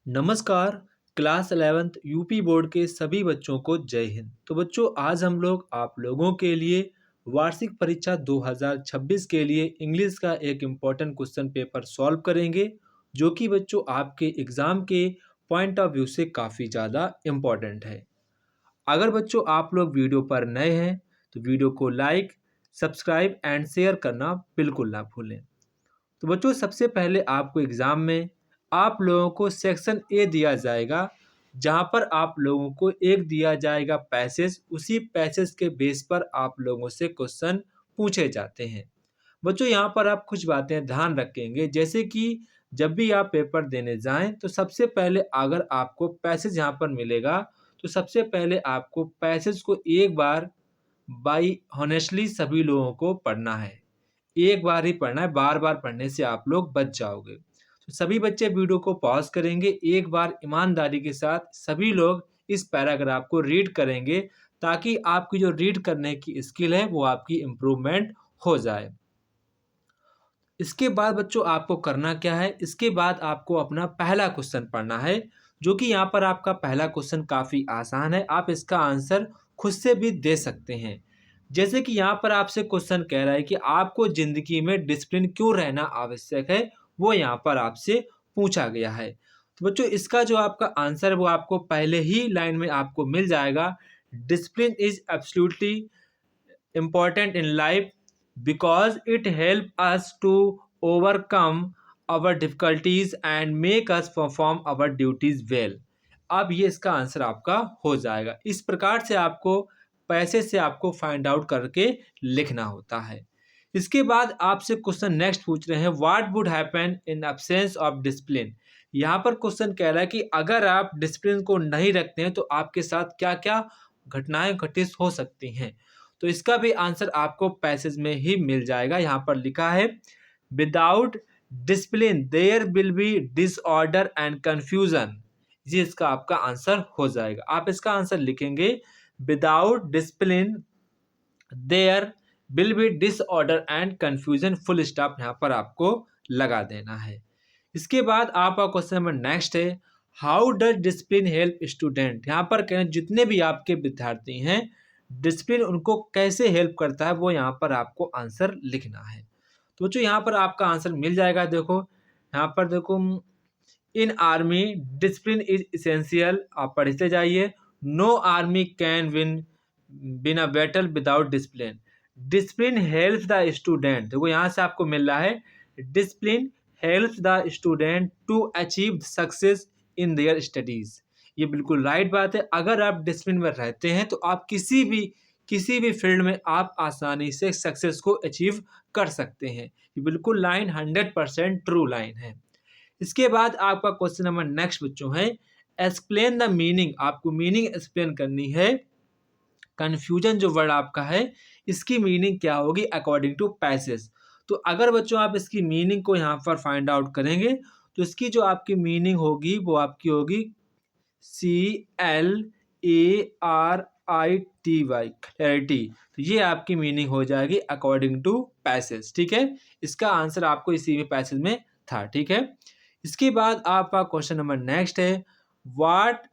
नमस्कार। Class 11th UP board के सभी बच्चों को जय हिंद। तो बच्चों, आज हम लोग आप लोगों के लिए वार्षिक परीक्षा 2026 के लिए इंग्लिश का एक इम्पॉर्टेंट क्वेश्चन पेपर सॉल्व करेंगे, जो कि बच्चों आपके एग्ज़ाम के पॉइंट ऑफ व्यू से काफ़ी ज़्यादा इम्पॉर्टेंट है। अगर बच्चों आप लोग वीडियो पर नए हैं तो वीडियो को लाइक, सब्सक्राइब एंड शेयर करना बिल्कुल ना भूलें। तो बच्चों, सबसे पहले आपको एग्ज़ाम में आप लोगों को सेक्शन ए दिया जाएगा, जहाँ पर आप लोगों को एक दिया जाएगा पैसेज। उसी पैसेज के बेस पर आप लोगों से क्वेश्चन पूछे जाते हैं। बच्चों, यहाँ पर आप कुछ बातें ध्यान रखेंगे, जैसे कि जब भी आप पेपर देने जाएं तो सबसे पहले अगर आपको पैसेज यहाँ पर मिलेगा तो सबसे पहले आपको पैसेज को एक बार बाई हॉनेस्टली सभी लोगों को पढ़ना है। एक बार ही पढ़ना है, बार-बार पढ़ने से आप लोग बच जाओगे। तो सभी बच्चे वीडियो को पॉज़ करेंगे, एक बार ईमानदारी के साथ सभी लोग इस पैराग्राफ को रीड करेंगे, ताकि आपकी जो रीड करने की स्किल है वो आपकी इम्प्रूवमेंट हो जाए। इसके बाद बच्चों आपको करना क्या है, इसके बाद आपको अपना पहला क्वेश्चन पढ़ना है, जो कि यहाँ पर आपका पहला क्वेश्चन काफ़ी आसान है। आप इसका आंसर खुद से भी दे सकते हैं। जैसे कि यहाँ पर आपसे क्वेश्चन कह रहा है कि आपको ज़िंदगी में डिसिप्लिन क्यों रहना आवश्यक है, वो यहाँ पर आपसे पूछा गया है। तो बच्चों, इसका जो आपका आंसर है वो आपको पहले ही लाइन में आपको मिल जाएगा। Discipline is absolutely important in life because it helps us to overcome our difficulties and make us perform our duties well। अब ये इसका आंसर आपका हो जाएगा। इस प्रकार से आपको पैसे से आपको फाइंड आउट करके लिखना होता है। इसके बाद आपसे क्वेश्चन नेक्स्ट पूछ रहे हैं, what would happen in absence of discipline. यहाँ पर क्वेश्चन कह रहा है कि अगर आप डिसिप्लिन को नहीं रखते हैं तो आपके साथ क्या क्या घटनाएं घटित हो सकती हैं। तो इसका भी आंसर आपको पैसेज में ही मिल जाएगा। यहाँ पर लिखा है, without discipline there will be disorder and confusion. ये इसका आपका आंसर हो जाएगा। आप इसका आंसर लिखेंगे, without discipline there will be disorder and confusion, full stop यहाँ पर आपको लगा देना है। इसके बाद आपका क्वेश्चन नंबर नेक्स्ट है, how does discipline help student. यहाँ पर कहें जितने भी आपके विद्यार्थी हैं, डिसिप्लिन उनको कैसे हेल्प करता है, वो यहाँ पर आपको आंसर लिखना है। तो बच्चों, यहाँ पर आपका आंसर मिल जाएगा। देखो यहाँ पर देखो, in army discipline is essential. आप पढ़ते जाइए। No army can win a battle without discipline. Discipline helps the student. देखो यहाँ से आपको मिल रहा है, discipline helps the student to achieve success in their studies. ये बिल्कुल राइट बात है। अगर आप डिसिप्लिन में रहते हैं तो आप किसी भी फील्ड में आप आसानी से सक्सेस को अचीव कर सकते हैं। ये बिल्कुल लाइन 100% ट्रू लाइन है। इसके बाद आपका क्वेश्चन नंबर नेक्स्ट बच्चों है, एक्सप्लेन द मीनिंग। आपको मीनिंग एक्सप्लेन करनी है। कन्फ्यूजन जो वर्ड आपका है, इसकी मीनिंग क्या होगी अकॉर्डिंग टू पैसेज। तो अगर बच्चों आप इसकी मीनिंग को यहाँ पर फाइंड आउट करेंगे तो इसकी जो आपकी मीनिंग होगी वो आपकी होगी CLARITY, क्लैरिटी। तो ये आपकी मीनिंग हो जाएगी अकॉर्डिंग टू पैसेज। ठीक है, इसका आंसर आपको इसी में पैसेज में था। ठीक है, इसके बाद आपका क्वेश्चन नंबर नेक्स्ट है, what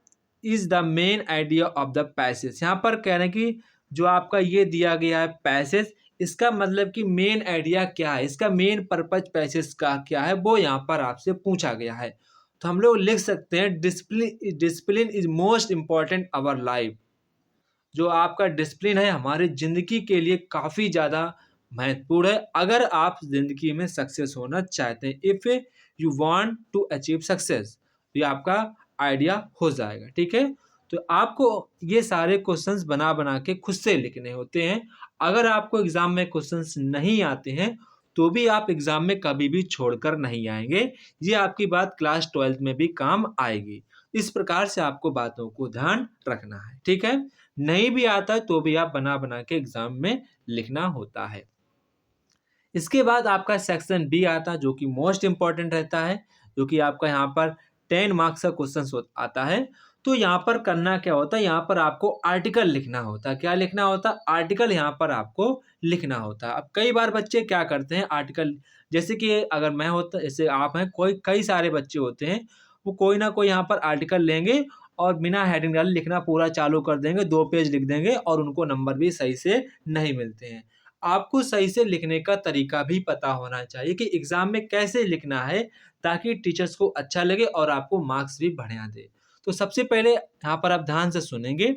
is the main idea of the passage. यहाँ पर कह रहे हैं कि जो आपका ये दिया गया है पैसेज, इसका मतलब कि मेन आइडिया क्या है, इसका मेन पर्पज पैसेज का क्या है, वो यहाँ पर आपसे पूछा गया है। तो हम लोग लिख सकते हैं, discipline is most important our life. जो आपका डिसिप्लिन है हमारी ज़िंदगी के लिए काफ़ी ज़्यादा महत्वपूर्ण है, अगर आप ज़िंदगी में सक्सेस होना चाहते हैं। If you want to achieve success, तो ये आपका आइडिया हो जाएगा। ठीक है, तो आपको ये सारे क्वेश्चंस बना बना के खुद से लिखने होते हैं। अगर आपको एग्ज़ाम में क्वेश्चंस नहीं आते हैं तो भी आप एग्ज़ाम में कभी भी छोड़कर नहीं आएंगे। ये आपकी बात क्लास 12th में भी काम आएगी। इस प्रकार से आपको बातों को ध्यान रखना है। ठीक है, नहीं भी आता है तो भी आप बना बना के एग्जाम में लिखना होता है। इसके बाद आपका सेक्शन बी आता है, जो कि मोस्ट इम्पॉर्टेंट रहता है, जो कि आपका यहाँ पर 10 मार्क्स का क्वेश्चन आता है। तो यहाँ पर करना क्या होता है, यहाँ पर आपको आर्टिकल लिखना होता है। क्या लिखना होता है, आर्टिकल यहाँ पर आपको लिखना होता है। अब कई बार बच्चे क्या करते हैं, आर्टिकल जैसे कि अगर मैं होता, जैसे आप हैं, कोई कई सारे बच्चे होते हैं वो कोई ना कोई यहाँ पर आर्टिकल लेंगे और बिना हेडिंग डाले लिखना पूरा चालू कर देंगे, 2 पेज लिख देंगे और उनको नंबर भी सही से नहीं मिलते हैं। आपको सही से लिखने का तरीका भी पता होना चाहिए कि एग्ज़ाम में कैसे लिखना है ताकि टीचर्स को अच्छा लगे और आपको मार्क्स भी बढ़िया दें। तो सबसे पहले यहाँ पर आप ध्यान से सुनेंगे,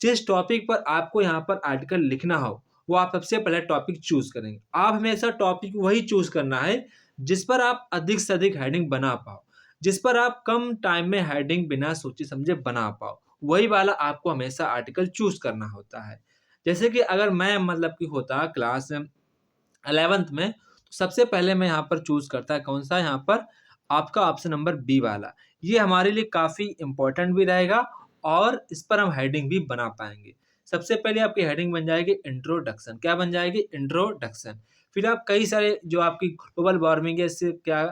जिस टॉपिक पर आपको यहाँ पर आर्टिकल लिखना हो, वो आप सबसे पहले टॉपिक चूज़ करेंगे। आप हमेशा टॉपिक वही चूज़ करना है, जिस पर आप अधिक से अधिक हेडिंग बना पाओ, जिस पर आप कम टाइम में हेडिंग बिना सोचे-समझे बना पाओ। वही वाला आपको हमेशा आर्टिकल चूज़ करना होता है। जैसे कि अगर मैं मतलब कि होता क्लास 11th में, तो सबसे पहले मैं यहाँ पर चूज़ करता कौन-सा यहाँ पर आपका ऑप्शन नंबर बी वाला। ये हमारे लिए काफ़ी इम्पोर्टेंट भी रहेगा और इस पर हम हेडिंग भी बना पाएँगे। सबसे पहले आपकी हेडिंग बन जाएगी इंट्रोडक्शन। क्या बन जाएगी? इंट्रोडक्शन। फिर आप कई सारे जो आपकी ग्लोबल वार्मिंग है, इससे क्या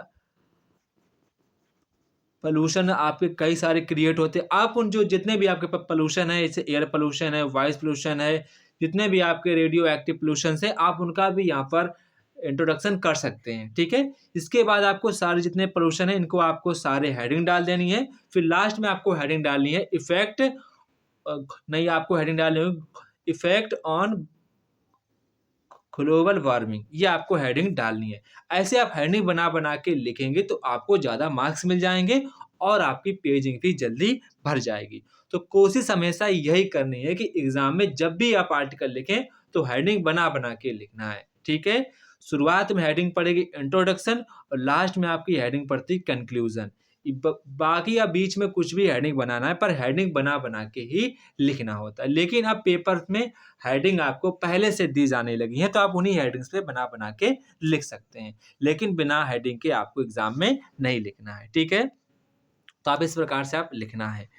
पॉल्यूशन आपके कई सारे क्रिएट होते हैं। आप उन जो जितने भी आपके पॉल्यूशन है, जैसे एयर पॉल्यूशन है, वॉइस पॉल्यूशन है, जितने भी आपके रेडियो एक्टिव पॉल्यूशंस है, आप उनका भी यहाँ पर इंट्रोडक्शन कर सकते हैं, ठीक है? इसके बाद आपको सारे जितने पॉल्यूशन है, इनको आपको सारे हेडिंग डाल देनी है। फिर लास्ट में आपको हेडिंग डालनी है इफ़ेक्ट नहीं आपको हेडिंग डालनी होगी इफ़ेक्ट ऑन ग्लोबल वार्मिंग, ये आपको हेडिंग डालनी है। ऐसे आप हेडिंग बना-बना के लिखेंगे तो आपको ज़्यादा मार्क्स मिल जाएँगे और आपकी पेजिंग भी जल्दी भर जाएगी। तो कोशिश हमेशा यही करनी है कि एग्ज़ाम में जब भी आप आर्टिकल लिखें तो हेडिंग बना-बना के लिखना है, ठीक है? शुरुआत में हेडिंग पड़ेगी इंट्रोडक्शन और लास्ट में आपकी हेडिंग पड़ती कंक्लूज़न। बाकी आप बीच में कुछ भी हेडिंग बनाना है, पर हेडिंग बना-बना के ही लिखना होता है। लेकिन अब पेपर में हेडिंग आपको पहले से दी जाने लगी हैं, तो आप उन्हीं हेडिंग्स पे बना-बना के लिख सकते हैं। लेकिन बिना हेडिंग के आपको एग्ज़ाम में नहीं लिखना है, ठीक है? तो आप इस प्रकार से आप लिखना है।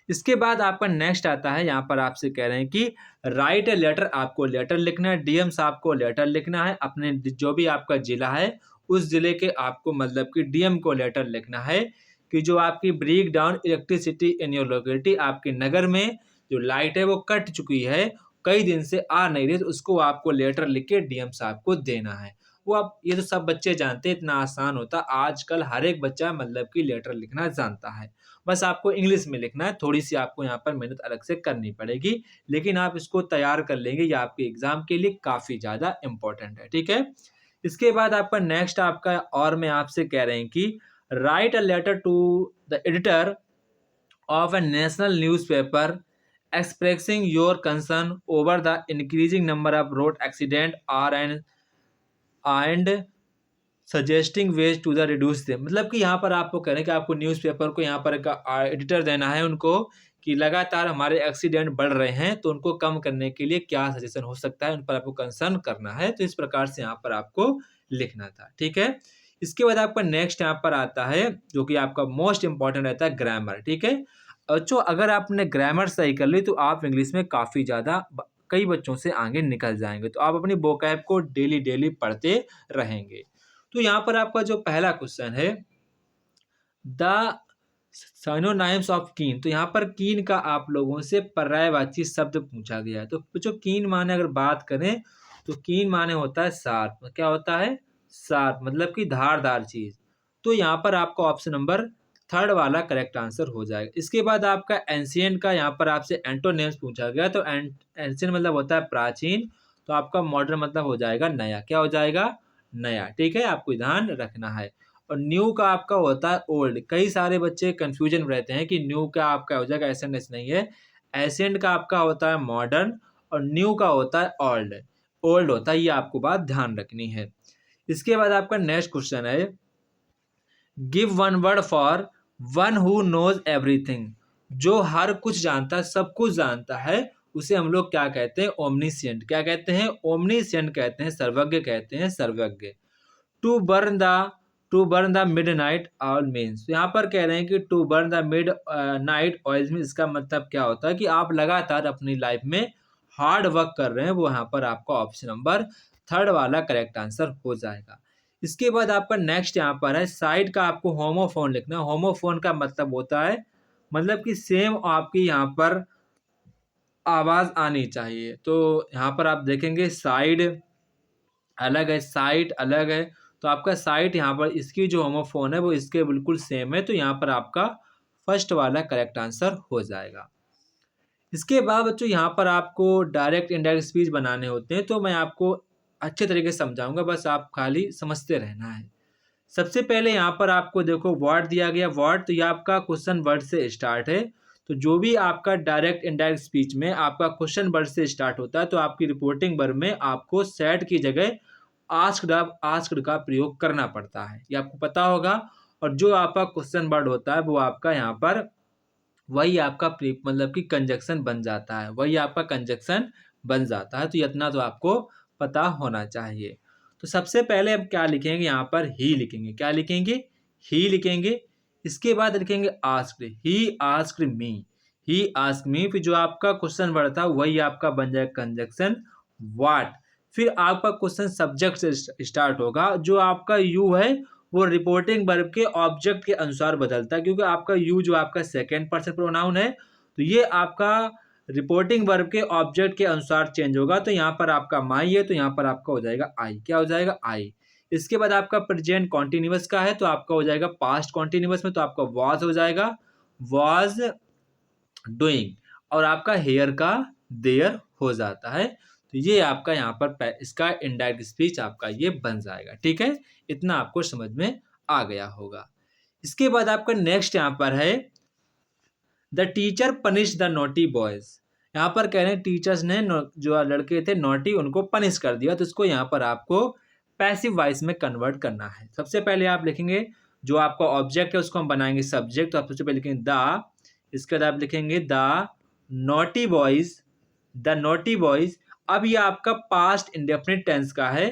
इसके बाद आपका नेक्स्ट आता है, यहाँ पर आपसे कह रहे हैं कि राइट अ लेटर, आपको लेटर लिखना है, डीएम साहब को लेटर लिखना है, अपने जो भी आपका ज़िला है, उस ज़िले के आपको मतलब कि डीएम को लेटर लिखना है कि जो आपकी break down electricity in your locality, आपके नगर में जो लाइट है वो कट चुकी है, कई दिन से आ नहीं रही, तो उसको आपको लेटर लिख के डीएम साहब को देना है। वो आप ये तो सब बच्चे जानते हैं, इतना आसान होता है। आजकल हर एक बच्चा मतलब कि लेटर लिखना जानता है। बस आपको इंग्लिश में लिखना है, थोड़ी-सी आपको यहाँ पर मेहनत अलग से करनी पड़ेगी, लेकिन आप इसको तैयार कर लेंगे, ये आपके एग्ज़ाम के लिए काफ़ी ज़्यादा इम्पोर्टेंट है, ठीक है? इसके बाद आपका नेक्स्ट आपका और मैं आपसे कह रहे हैं कि write a letter to the editor of a national newspaper expressing your concern over the increasing number of road accident or and suggesting ways to the reduce them, मतलब कि यहाँ पर आपको कह रहे हैं कि आपको न्यूज़पेपर को यहाँ पर एक एडिटर देना है उनको कि लगातार हमारे एक्सीडेंट बढ़ रहे हैं, तो उनको कम करने के लिए क्या सजेशन हो सकता है, उन पर आपको कंसर्न करना है। तो इस प्रकार से यहाँ पर आपको लिखना था, ठीक है? इसके बाद आपका नेक्स्ट यहाँ पर आता है जो कि आपका मोस्ट इंपॉर्टेंट रहता है ग्रामर, ठीक है? बच्चों अगर आपने ग्रामर सही कर ली तो आप इंग्लिश में काफ़ी ज़्यादा कई बच्चों से आगे निकल जाएंगे। तो आप अपनी वोकैब को डेली डेली पढ़ते रहेंगे। तो यहाँ पर आपका जो पहला क्वेश्चन है, द सिनोनिम्स ऑफ कीन, तो यहाँ पर कीन का आप लोगों से पर्यायवाची शब्द पूछा गया है। तो जो कीन माने अगर बात करें तो कीन माने होता है शार्प। क्या होता है? शार्प, मतलब कि धारदार चीज। तो यहाँ पर आपका ऑप्शन नंबर थर्ड वाला करेक्ट आंसर हो जाएगा। इसके बाद आपका एंशियंट का यहाँ पर आपसे एंटोनिम्स पूछा गया, तो एंशियंट मतलब होता है प्राचीन, तो आपका मॉडर्न मतलब हो जाएगा नया। क्या हो जाएगा? नया, ठीक है? आपको ध्यान रखना है। और न्यू का आपका होता है ओल्ड। कई सारे बच्चे कंफ्यूजन में रहते हैं कि न्यू का आपका हो जाएगा, ऐसा नहीं है। एशियंट का आपका होता है मॉडर्न और न्यू का होता है ओल्ड। ओल्ड होता है, ये आपको बात ध्यान रखनी है। इसके बाद आपका नेक्स्ट क्वेश्चन है, give one word for one who knows everything, जो हर कुछ जानता है, सब कुछ जानता है, उसे हम लोग क्या कहते हैं? ओमनीसिएंट। क्या कहते हैं? ओमनीसिएंट कहते हैं, सर्वज्ञ कहते हैं, सर्वज्ञ। To burn the mid night oil means, यहाँ पर कह रहे हैं कि to burn the mid night oil means, इसका मतलब क्या होता है कि आप लगातार अपनी लाइफ में हार्ड वर्क कर रहे हैं। वो यहाँ पर आपका ऑप्शन नंबर थर्ड वाला करेक्ट आंसर हो जाएगा। इसके बाद आपका नेक्स्ट यहाँ पर है, साइड का आपको होमोफोन लिखना है। होमोफोन का मतलब होता है मतलब कि सेम आपकी यहाँ पर आवाज़ आनी चाहिए। तो यहाँ पर आप देखेंगे साइड अलग है, साइट अलग है, तो आपका साइट यहाँ पर इसकी जो होमोफोन है वो इसके बिल्कुल सेम है, तो यहाँ पर आपका फर्स्ट वाला करेक्ट आंसर हो जाएगा। इसके बाद बच्चों यहाँ पर आपको डायरेक्ट इनडायरेक्ट स्पीच बनाने होते हैं, तो मैं आपको अच्छे तरीके से समझाऊंगा, बस आप खाली समझते रहना है। सबसे पहले यहाँ पर आपको देखो वर्ड दिया गया, वर्ड, तो ये आपका क्वेश्चन वर्ड से स्टार्ट है। तो जो भी आपका डायरेक्ट इनडायरेक्ट स्पीच में आपका क्वेश्चन वर्ड से स्टार्ट होता है, तो आपकी रिपोर्टिंग वर्ब में आपको सेड की जगह आस्क्ड का प्रयोग करना पड़ता है, ये आपको पता होगा। और जो आपका क्वेश्चन वर्ड होता है वो आपका यहाँ पर वही आपका मतलब कि कंजक्शन बन जाता है, वही आपका कंजक्शन बन जाता है। तो इतना तो आपको पता होना चाहिए। तो सबसे पहले हम क्या लिखेंगे, यहाँ पर ही लिखेंगे। क्या लिखेंगे? ही लिखेंगे। इसके बाद लिखेंगे asked, he asked me, he asked me. फिर जो आपका क्वेश्चन वर्ड था वही आपका बन जाएगा कंजक्शन व्हाट। फिर आपका क्वेश्चन सब्जेक्ट से स्टार्ट होगा। जो आपका यू है वो रिपोर्टिंग वर्ब के ऑब्जेक्ट के अनुसार बदलता है, क्योंकि आपका यू जो आपका सेकंड पर्सन प्रोनाउन है, तो ये आपका रिपोर्टिंग वर्ब के ऑब्जेक्ट के अनुसार चेंज होगा। तो यहाँ पर आपका माई है, तो यहाँ पर आपका हो जाएगा आई। क्या हो जाएगा? आई। इसके बाद आपका प्रेजेंट कॉन्टिन्यूअस का है, तो आपका हो जाएगा पास्ट कॉन्टिन्यूअस में, तो आपका वॉज हो जाएगा, वॉज डूइंग। और आपका हेयर का देयर हो जाता है। तो ये आपका यहाँ पर इसका इनडायरेक्ट स्पीच आपका ये बन जाएगा। ठीक है, इतना आपको समझ में आ गया होगा। इसके बाद आपका नेक्स्ट यहाँ पर है the teacher punish the naughty boys. यहाँ पर कह रहे हैं टीचर्स ने जो लड़के थे नॉटी उनको पनिश कर दिया, तो इसको यहाँ पर आपको पैसिव वॉइस में कन्वर्ट करना है। सबसे पहले आप लिखेंगे जो आपका ऑब्जेक्ट है उसको हम बनाएंगे सब्जेक्ट, तो आप सबसे पहले लिखेंगे द, इसके बाद आप लिखेंगे the naughty boys, the naughty boys. अब ये आपका पास्ट इंडेफिनिट टेंस का है,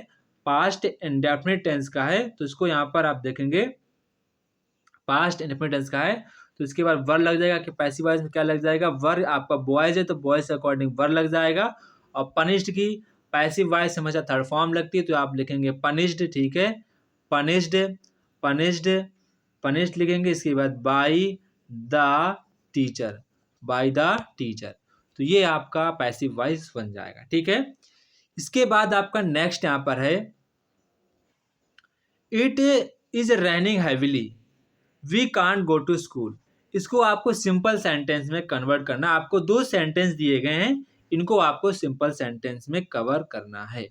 पास्ट इंडेफिनिट टेंस का है, तो इसको यहाँ पर आप देखेंगे पास्ट इंडेफिनिट टेंस का है, तो इसके बाद वर लग जाएगा कि पैसिव वॉइस में क्या लग जाएगा, वर। आपका बॉयज है तो बॉयज के अकॉर्डिंग वर लग जाएगा। और पनिश्ड की पैसिव वॉइस हमेशा थर्ड फॉर्म लगती है, तो आप लिखेंगे पनिश्ड। ठीक है, पनिश्ड, पनिश्ड, पनिश्ड लिखेंगे। इसके बाद by the teacher, by the teacher, तो ये आपका पैसिव वॉइस बन जाएगा। ठीक है, इसके बाद आपका नेक्स्ट यहाँ पर है it is raining heavily we can't go to school. इसको आपको सिंपल सेंटेंस में कन्वर्ट करना। आपको दो सेंटेंस दिए गए हैं, इनको आपको सिंपल सेंटेंस में कवर करना है।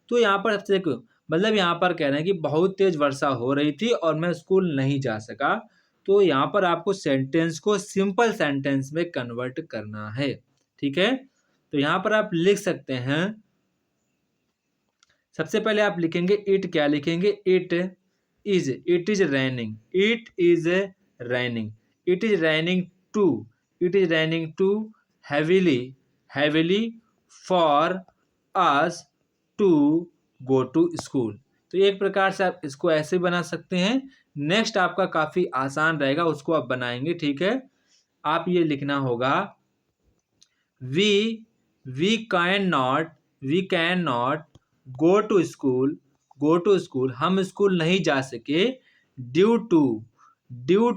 तो यहाँ पर सबसे देखो, मतलब यहाँ पर कह रहे हैं कि बहुत तेज वर्षा हो रही थी और मैं स्कूल नहीं जा सका। तो यहाँ पर आपको सेंटेंस को सिंपल सेंटेंस में कन्वर्ट करना है। ठीक है, तो यहाँ पर आप लिख सकते हैं, सबसे पहले आप लिखेंगे इट। क्या लिखेंगे? It is raining, it is raining, it is raining too, it is raining too heavily, heavily for us to go to school. तो एक प्रकार से आप इसको ऐसे बना सकते हैं। नेक्स्ट आपका काफी आसान रहेगा, उसको आप बनाएंगे। ठीक है, आप ये लिखना होगा we can not go to school, go to school, हम स्कूल नहीं जा सके ड्यू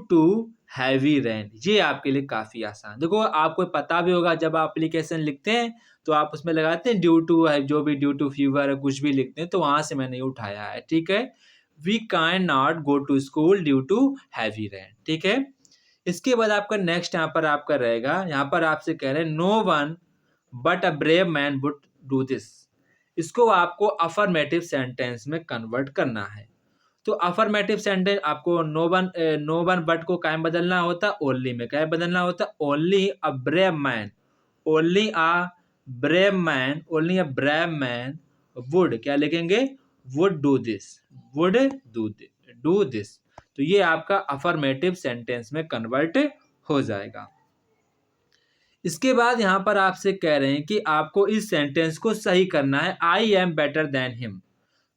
टू हैवी रेन। ये आपके लिए काफी आसान। देखो आपको पता भी होगा जब आप एप्लीकेशन लिखते हैं तो आप उसमें लगाते हैं ड्यू टू है, जो भी ड्यू टू फीवर है कुछ भी लिखते हैं, तो वहां से मैंने उठाया है। ठीक है, we can not go to school due to heavy rain. ठीक है, इसके बाद आपका नेक्स्ट यहाँ पर आपका रहेगा, यहाँ पर आपसे कह रहे हैं no one but a brave man would do this. इसको आपको अफर्मेटिव सेंटेंस में कन्वर्ट करना है। तो अफर्मेटिव सेंटेंस आपको नो वन बट को कायम बदलना होता, ओनली में क्या बदलना होता, only a brave man, only a brave man, only a brave man would, क्या लिखेंगे, would do this, would do this. तो ये आपका अफर्मेटिव सेंटेंस में कन्वर्ट हो जाएगा। इसके बाद यहाँ पर आपसे कह रहे हैं कि आपको इस सेंटेंस को सही करना है, I am better than him.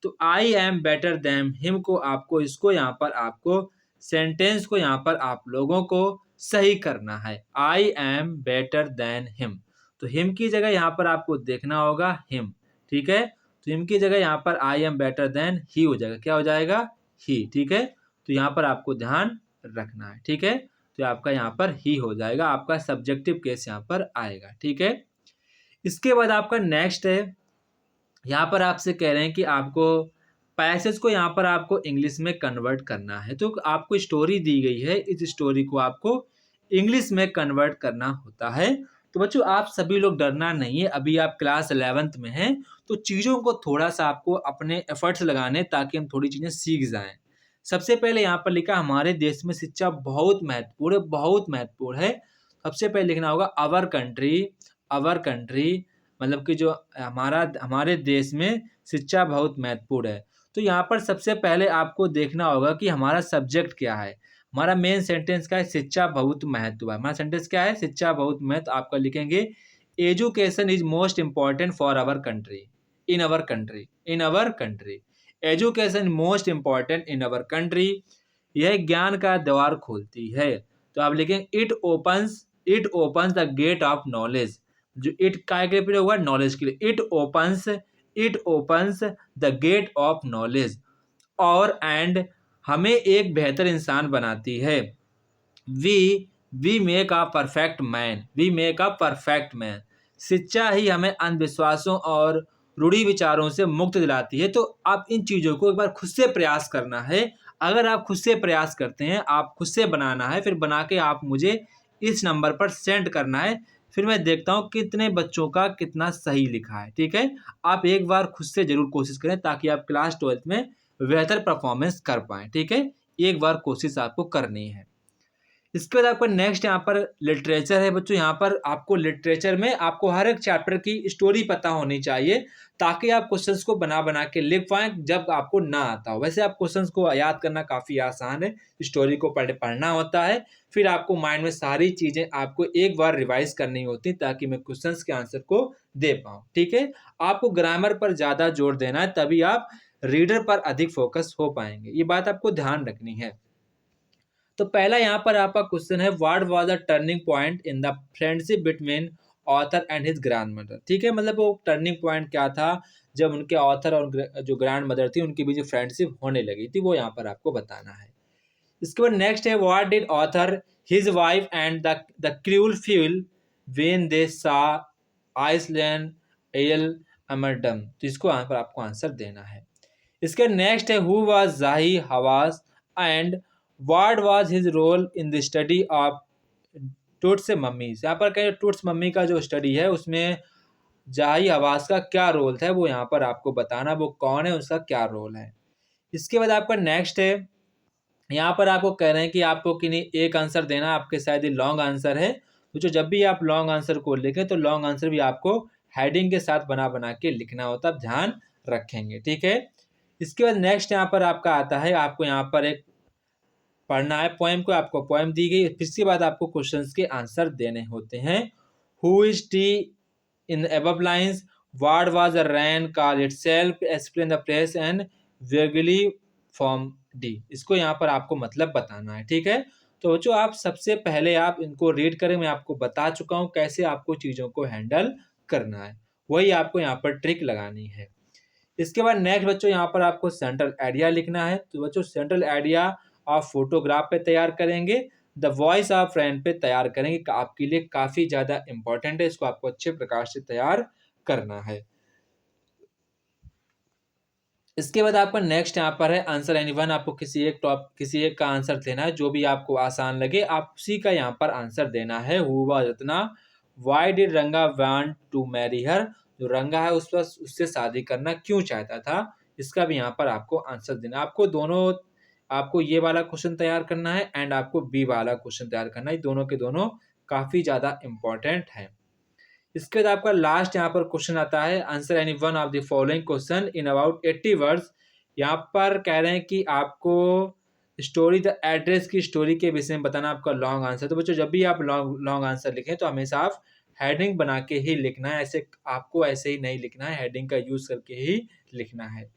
तो I am better than him को आपको इसको यहाँ पर आपको सेंटेंस को यहाँ पर आप लोगों को सही करना है, I am better than him. तो हिम की जगह यहाँ पर आपको देखना होगा हिम। ठीक है, तो हिम की जगह यहाँ पर I am better than he हो जाएगा। क्या हो जाएगा? ही। ठीक है, तो यहाँ पर आपको ध्यान रखना है। ठीक है, तो आपका यहाँ पर ही हो जाएगा, आपका सब्जेक्टिव केस यहाँ पर आएगा। ठीक है, इसके बाद आपका नेक्स्ट है, यहाँ पर आपसे कह रहे हैं कि आपको पैसेज को यहाँ पर आपको इंग्लिश में कन्वर्ट करना है। तो आपको स्टोरी दी गई है, इस स्टोरी को आपको इंग्लिश में कन्वर्ट करना होता है। तो बच्चों आप सभी लोग डरना नहीं है, अभी आप क्लास 11th में हैं, तो चीज़ों को थोड़ा-सा आपको अपने एफर्ट्स लगाने ताकि हम थोड़ी चीज़ें सीख जाएँ। सबसे पहले यहाँ पर लिखा हमारे देश में शिक्षा बहुत महत्वपूर्ण है, बहुत महत्वपूर्ण है। सबसे पहले लिखना होगा आवर कंट्री मतलब कि जो हमारे देश में शिक्षा बहुत महत्वपूर्ण है। तो यहाँ पर सबसे पहले आपको देखना होगा कि हमारा सब्जेक्ट क्या है। हमारा मेन सेंटेंस क्या है? शिक्षा बहुत महत्व है। हमारा सेंटेंस क्या है? शिक्षा बहुत महत्व। आपका लिखेंगे education is most important for our country, in our country. Education most important in our country. यह ज्ञान का द्वार खोलती है। तो आप लिखेंगे it opens the gate of knowledge. जो इट काय के लिए होगा? नॉलेज के लिए। It opens the gate of knowledge और एंड हमें एक बेहतर इंसान बनाती है। We make a perfect man. शिक्षा ही हमें अंधविश्वासों और रूढ़ि विचारों से मुक्त दिलाती है। तो आप इन चीज़ों को एक बार खुद से प्रयास करना है। अगर आप खुद से प्रयास करते हैं, आप खुद से बनाना है, फिर बना के आप मुझे इस नंबर पर सेंड करना है। फिर मैं देखता हूँ कितने बच्चों का कितना सही लिखा है। ठीक है, आप एक बार खुद से ज़रूर कोशिश करें ताकि आप क्लास 12th में बेहतर परफॉर्मेंस कर पाएँ। ठीक है, एक बार कोशिश आपको करनी है। इसके बाद आपका नेक्स्ट यहाँ पर लिटरेचर है बच्चों। यहाँ पर आपको लिटरेचर में आपको हर एक चैप्टर की स्टोरी पता होनी चाहिए ताकि आप क्वेश्चंस को बना बना के लिख पाएँ जब आपको ना आता हो। वैसे आप क्वेश्चंस को याद करना काफ़ी आसान है, स्टोरी को पढ़ना होता है, फिर आपको माइंड में सारी चीज़ें आपको एक बार रिवाइज करनी होती ताकि मैं क्वेश्चंस के आंसर को दे पाऊँ। ठीक है, आपको ग्रामर पर ज़्यादा जोर देना है, तभी आप रीडर पर अधिक फोकस हो पाएंगे। ये बात आपको ध्यान रखनी है। तो पहला यहाँ पर आपका क्वेश्चन है, what was the turning point in the friendship between author and his grand mother. ठीक है, मतलब वो टर्निंग पॉइंट क्या था जब उनके ऑथर और जो ग्रैंड मदर थी उनके बीच जो फ्रेंडशिप होने लगी थी, वो यहाँ पर आपको बताना है। इसके बाद नेक्स्ट है, what did author his wife and the cruel feel when they सा आइसलैंड एल अमरडम। तो इसको यहाँ पर आपको आंसर देना है। इसके नेक्स्ट है, who was Zahi Hawass and what was his role in the study of Tut's mummies. यहाँ पर कहें टूट्स मम्मी का जो स्टडी है उसमें जाही हवास का क्या रोल था, वो यहाँ पर आपको बताना, वो कौन है, उसका क्या रोल है। इसके बाद आपका नेक्स्ट है, यहाँ पर आपको कह रहे हैं कि आपको किन्हीं एक आंसर देना, आपके शायद ये लॉन्ग आंसर है। तो जो जब भी आप लॉन्ग आंसर को लिखें तो लॉन्ग आंसर भी आपको हेडिंग के साथ बना बना के लिखना होता है, आप ध्यान रखेंगे। ठीक है, इसके बाद नेक्स्ट यहाँ पर आपका आता है, आपको यहाँ पर एक पढ़ना है पोएम को, आपको पोएम दी गई, फिर इसके बाद आपको क्वेश्चंस के आंसर देने होते हैं। Who is T in above lines, what was the rain call itself, explain the place and vaguely form D. इसको यहाँ पर आपको मतलब बताना है। ठीक है, तो बच्चों आप सबसे पहले आप इनको रीड करें, मैं आपको बता चुका हूँ कैसे आपको चीज़ों को हैंडल करना है, वही आपको यहाँ पर ट्रिक लगानी है। इसके बाद नेक्स्ट बच्चों यहाँ पर आपको सेंट्रल आइडिया लिखना है। तो बच्चों सेंट्रल आइडिया आप फोटोग्राफ पे तैयार करेंगे, द वॉइस ऑफ फ्रेंड पे तैयार करेंगे, आपके लिए काफ़ी ज़्यादा इंपॉर्टेंट है, इसको आपको अच्छे प्रकार से तैयार करना है। इसके बाद आपका नेक्स्ट यहाँ पर है आंसर एनी वन। आपको किसी एक का आंसर देना है, जो भी आपको आसान लगे आप उसी का यहाँ पर आंसर देना है। हुआ रत्ना, वाई डिड रंगा वांट टू मैरी हर। जो रंगा है उस पर उससे शादी करना क्यों चाहता था, इसका भी यहाँ पर आपको आंसर देना। आपको ये वाला क्वेश्चन तैयार करना है एंड आपको बी वाला क्वेश्चन तैयार करना है, दोनों के दोनों काफ़ी ज़्यादा इंपॉर्टेंट है। इसके बाद आपका लास्ट यहाँ पर क्वेश्चन आता है, answer any one of the following question in about 80 words. यहाँ पर कह रहे हैं कि आपको स्टोरी द एड्रेस की स्टोरी के विषय में बताना आपका लॉन्ग आंसर। तो बच्चों जब भी आप लॉन्ग आंसर लिखें तो हमेशा आप हेडिंग बना के ही लिखना है, ऐसे ही नहीं लिखना है, हेडिंग का यूज़ करके ही लिखना है।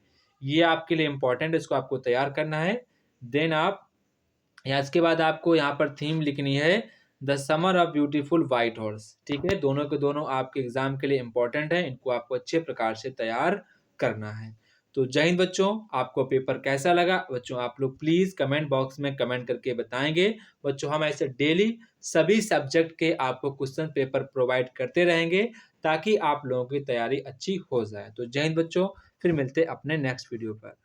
ये आपके लिए इम्पोर्टेंट है, इसको आपको तैयार करना है। देन आप इसके बाद आपको यहाँ पर थीम लिखनी है, the summer of beautiful white horse. ठीक है, दोनों के दोनों आपके एग्जाम के लिए इंपॉर्टेंट है, इनको आपको अच्छे प्रकार से तैयार करना है। तो जय हिंद बच्चों, आपको पेपर कैसा लगा बच्चों, आप लोग प्लीज़ कमेंट बॉक्स में कमेंट करके बताएंगे। बच्चों हम ऐसे डेली सभी सब्जेक्ट के आपको क्वेश्चन पेपर प्रोवाइड करते रहेंगे ताकि आप लोगों की तैयारी अच्छी हो जाए। तो जय हिंद बच्चों, फिर मिलते अपने नेक्स्ट वीडियो पर।